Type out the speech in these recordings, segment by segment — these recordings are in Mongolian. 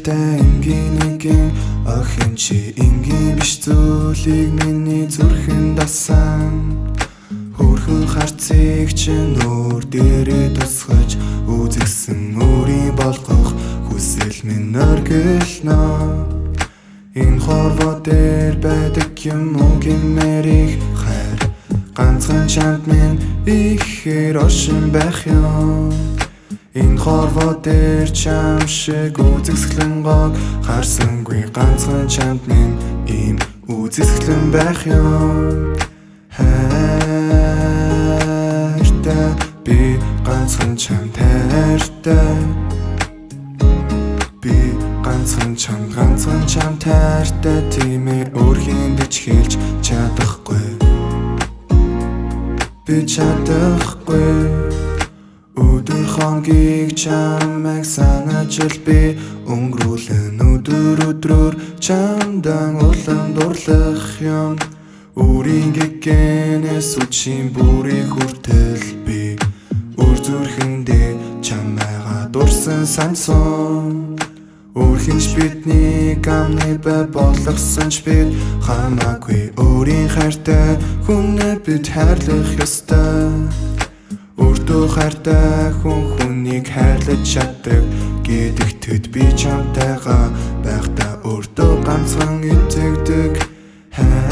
хайртай энгийнийн охин чи энгийн биш зүйлийг миний зүрхэнд дасан хөрхөн харцыг чинь өөр дээрээ тусгаж үзэгсэн өөрийн болгох хүсэл минь өргөлнө энэ хорвоо дээр байдаг юм уу гэмээрих хайр ганцхан чамд минь ихээр оршин байх юм энэ хорвоо дээр чам шиг үзэсгэлэн гог харсангүй ганцхан чамд минь ийм үзэсгэлэн байх юм хайртай би ганцхан чамд хайртай би ганцхан чамд хайртай тийм ээ өөрхийн дэч хэлж чадахгүй би чадахгүй өдөр хоногийг чамайг санаж л би өнгөрүүлэн өдрөөр чамдан улам дурлах юм өөрийн гэгэнээс үчийн бүрийг хүртэл би өөр зүрхэндээ чамайгаа дурсан сансан өөрхинч бидний амны бай болгосон ч бид хамаагүй өөрийн хайртай хүнээ бид хайрлах ёстой өөртөө хайртай хүнийг хайрлаж чаддаг гэдэгтэд би чамтайгаа байхдаа өөртөө ганцхан итгэдэг хайртай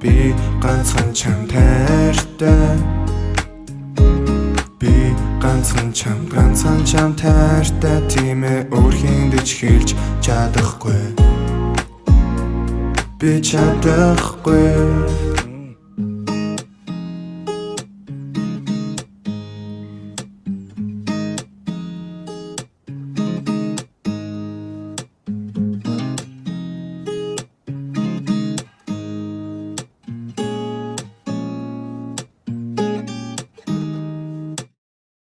би ганцхан чамд хайртай би ганцхан чамд хайртай тийм ээ өөрхийн дэч хэлж чадахгүй би чадахгүй